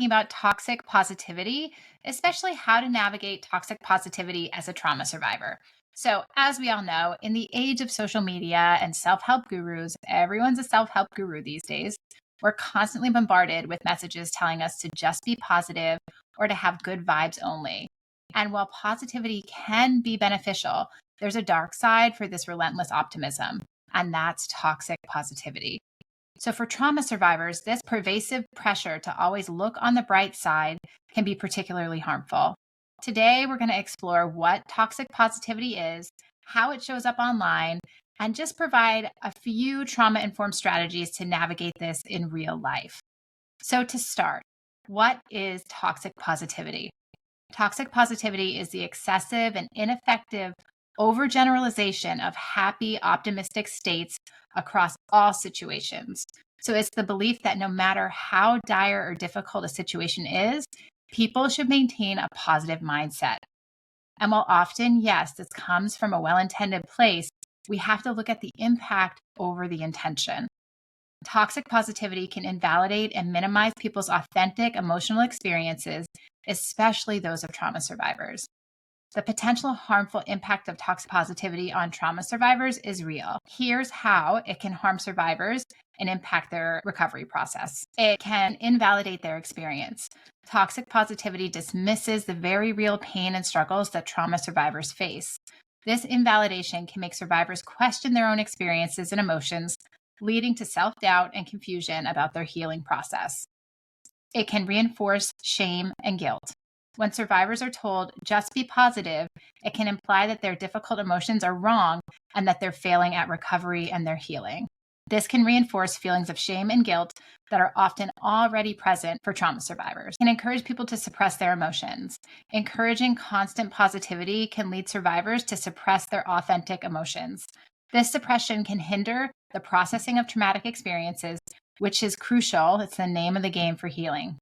about toxic positivity, especially how to navigate toxic positivity as a trauma survivor. So, as we all know, in the age of social media and self help gurus, everyone's a self help guru these days. We're constantly bombarded with messages telling us to just be positive or to have good vibes only. And while positivity can be beneficial, there's a dark side for this relentless optimism, and that's toxic positivity. So, for trauma survivors, this pervasive pressure to always look on the bright side can be particularly harmful. Today, we're going to explore what toxic positivity is, how it shows up online, and just provide a few trauma informed strategies to navigate this in real life. So, to start, what is toxic positivity? Toxic positivity is the excessive and ineffective overgeneralization of happy, optimistic states across all situations. So it's the belief that no matter how dire or difficult a situation is, people should maintain a positive mindset. And while often, yes, this comes from a well intended place, we have to look at the impact over the intention. Toxic positivity can invalidate and minimize people's authentic emotional experiences, especially those of trauma survivors. The potential harmful impact of toxic positivity on trauma survivors is real. Here's how it can harm survivors and impact their recovery process. It can invalidate their experience. Toxic positivity dismisses the very real pain and struggles that trauma survivors face. This invalidation can make survivors question their own experiences and emotions, leading to self-doubt and confusion about their healing process. It can reinforce shame and guilt. When survivors are told, just be positive, it can imply that their difficult emotions are wrong and that they're failing at recovery and their healing. This can reinforce feelings of shame and guilt that are often already present for trauma survivors. It can encourage people to suppress their emotions. Encouraging constant positivity can lead survivors to suppress their authentic emotions. This suppression can hinder the processing of traumatic experiences, which is crucial. It's the name of the game for healing.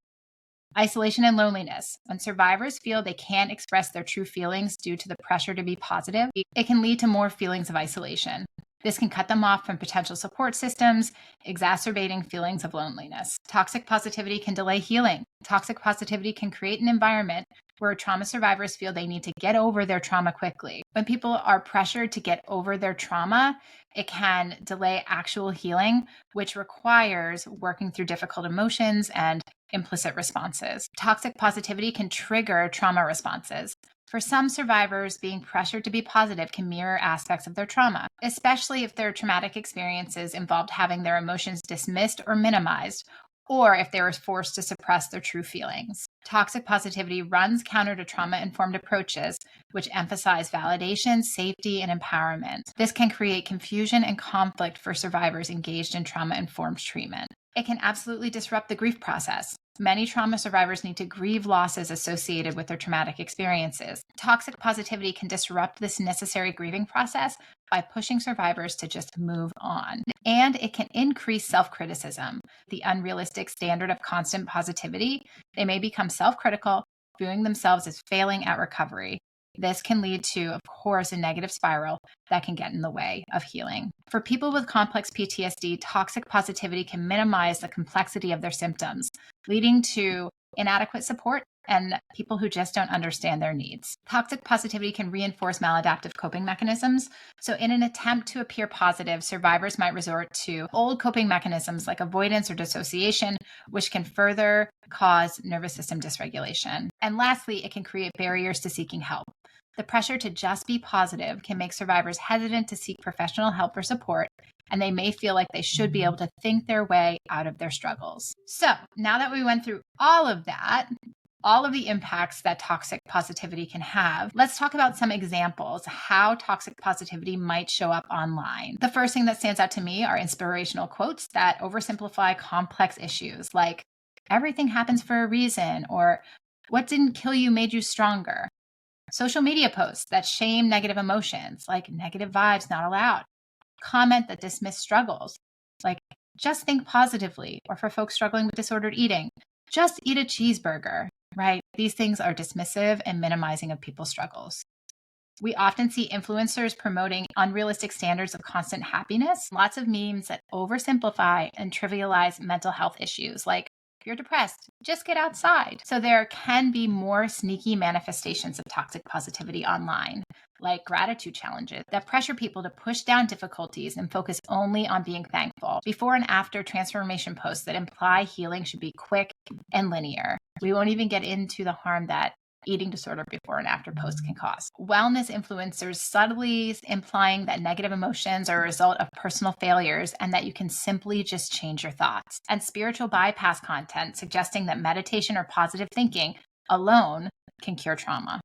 Isolation and loneliness. When survivors feel they can't express their true feelings due to the pressure to be positive, it can lead to more feelings of isolation. This can cut them off from potential support systems, exacerbating feelings of loneliness. Toxic positivity can delay healing. Toxic positivity can create an environment where trauma survivors feel they need to get over their trauma quickly. When people are pressured to get over their trauma, it can delay actual healing, which requires working through difficult emotions and implicit responses. Toxic positivity can trigger trauma responses. For some survivors, being pressured to be positive can mirror aspects of their trauma, especially if their traumatic experiences involved having their emotions dismissed or minimized, or if they were forced to suppress their true feelings. Toxic positivity runs counter to trauma-informed approaches, which emphasize validation, safety, and empowerment. This can create confusion and conflict for survivors engaged in trauma-informed treatment. It can absolutely disrupt the grief process. Many trauma survivors need to grieve losses associated with their traumatic experiences. Toxic positivity can disrupt this necessary grieving process by pushing survivors to just move on. And it can increase self-criticism, the unrealistic standard of constant positivity. They may become self-critical, viewing themselves as failing at recovery. This can lead to, of course, a negative spiral that can get in the way of healing. For people with complex PTSD, toxic positivity can minimize the complexity of their symptoms, leading to inadequate support and people who just don't understand their needs. Toxic positivity can reinforce maladaptive coping mechanisms. So in an attempt to appear positive, survivors might resort to old coping mechanisms like avoidance or dissociation, which can further cause nervous system dysregulation. And lastly, it can create barriers to seeking help. The pressure to just be positive can make survivors hesitant to seek professional help or support, and they may feel like they should be able to think their way out of their struggles. So now that we went through all of that, all of the impacts that toxic positivity can have, let's talk about some examples how toxic positivity might show up online. The first thing that stands out to me are inspirational quotes that oversimplify complex issues like, everything happens for a reason, or what didn't kill you made you stronger. Social media posts that shame negative emotions, like negative vibes not allowed. Comment that dismiss struggles, like just think positively, or for folks struggling with disordered eating, just eat a cheeseburger, right? These things are dismissive and minimizing of people's struggles. We often see influencers promoting unrealistic standards of constant happiness, lots of memes that oversimplify and trivialize mental health issues like If you're depressed, just get outside. So there can be more sneaky manifestations of toxic positivity online, like gratitude challenges that pressure people to push down difficulties and focus only on being thankful. Before and after transformation posts that imply healing should be quick and linear. We won't even get into the harm that eating disorder before and after posts can cause. Wellness influencers subtly implying that negative emotions are a result of personal failures and that you can simply just change your thoughts. And spiritual bypass content suggesting that meditation or positive thinking alone can cure trauma.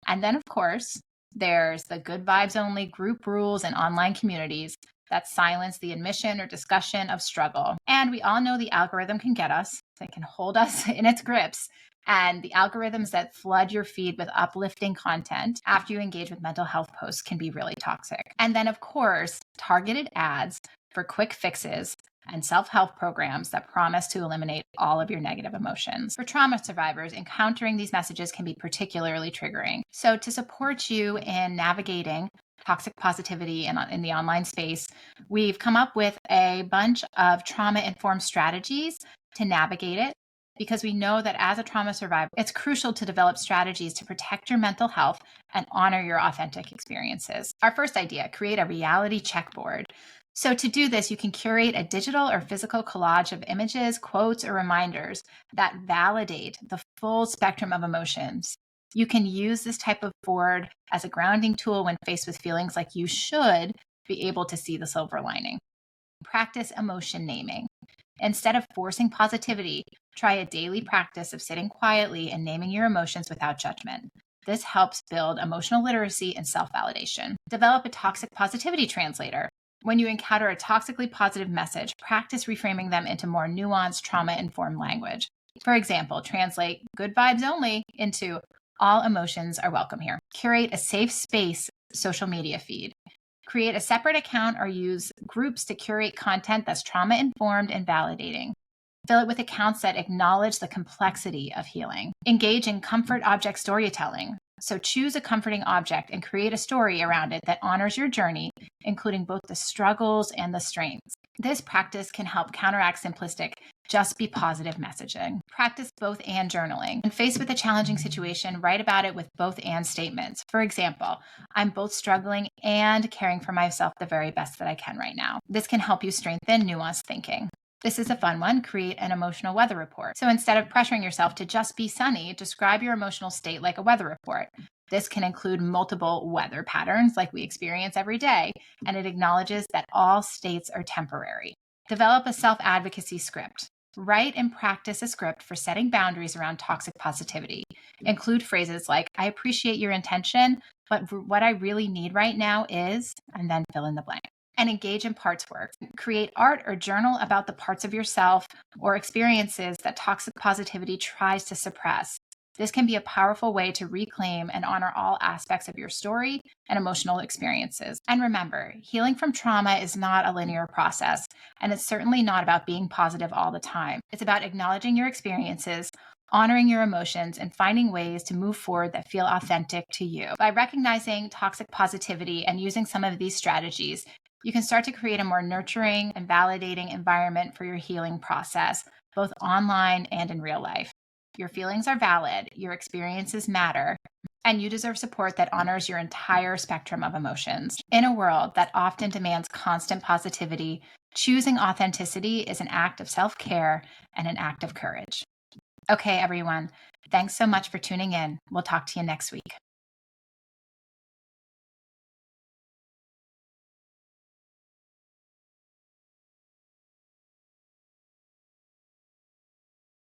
And then, of course, there's the good vibes only group rules and online communities that silence the admission or discussion of struggle. And we all know the algorithm can get us, it can hold us in its grips. And the algorithms that flood your feed with uplifting content after you engage with mental health posts can be really toxic. And then, of course, targeted ads for quick fixes and self-help programs that promise to eliminate all of your negative emotions. For trauma survivors, encountering these messages can be particularly triggering. So to support you in navigating toxic positivity in the online space, we've come up with a bunch of trauma-informed strategies to navigate it, because we know that as a trauma survivor, it's crucial to develop strategies to protect your mental health and honor your authentic experiences. Our first idea, create a reality checkboard. So to do this, you can curate a digital or physical collage of images, quotes, or reminders that validate the full spectrum of emotions. You can use this type of board as a grounding tool when faced with feelings like you should be able to see the silver lining. Practice emotion naming. Instead of forcing positivity, try a daily practice of sitting quietly and naming your emotions without judgment. This helps build emotional literacy and self-validation. Develop a toxic positivity translator. When you encounter a toxically positive message, practice reframing them into more nuanced, trauma-informed language. For example, translate good vibes only into all emotions are welcome here. Curate a safe space social media feed. Create a separate account or use groups to curate content that's trauma-informed and validating. Fill it with accounts that acknowledge the complexity of healing. Engage in comfort object storytelling. So choose a comforting object and create a story around it that honors your journey, including both the struggles and the strengths. This practice can help counteract simplistic, just be positive messaging. Practice both and journaling. When faced with a challenging situation, write about it with both and statements. For example, I'm both struggling and caring for myself the very best that I can right now. This can help you strengthen nuanced thinking. This is a fun one. Create an emotional weather report. So instead of pressuring yourself to just be sunny, describe your emotional state like a weather report. This can include multiple weather patterns like we experience every day, and it acknowledges that all states are temporary. Develop a self-advocacy script. Write and practice a script for setting boundaries around toxic positivity. Include phrases like, I appreciate your intention, but what I really need right now is, and then fill in the blank. And engage in parts work. Create art or journal about the parts of yourself or experiences that toxic positivity tries to suppress. This can be a powerful way to reclaim and honor all aspects of your story and emotional experiences. And remember, healing from trauma is not a linear process, and it's certainly not about being positive all the time. It's about acknowledging your experiences, honoring your emotions, and finding ways to move forward that feel authentic to you. By recognizing toxic positivity and using some of these strategies, you can start to create a more nurturing and validating environment for your healing process, both online and in real life. Your feelings are valid, your experiences matter, and you deserve support that honors your entire spectrum of emotions. In a world that often demands constant positivity, choosing authenticity is an act of self-care and an act of courage. Okay, everyone, thanks so much for tuning in. We'll talk to you next week.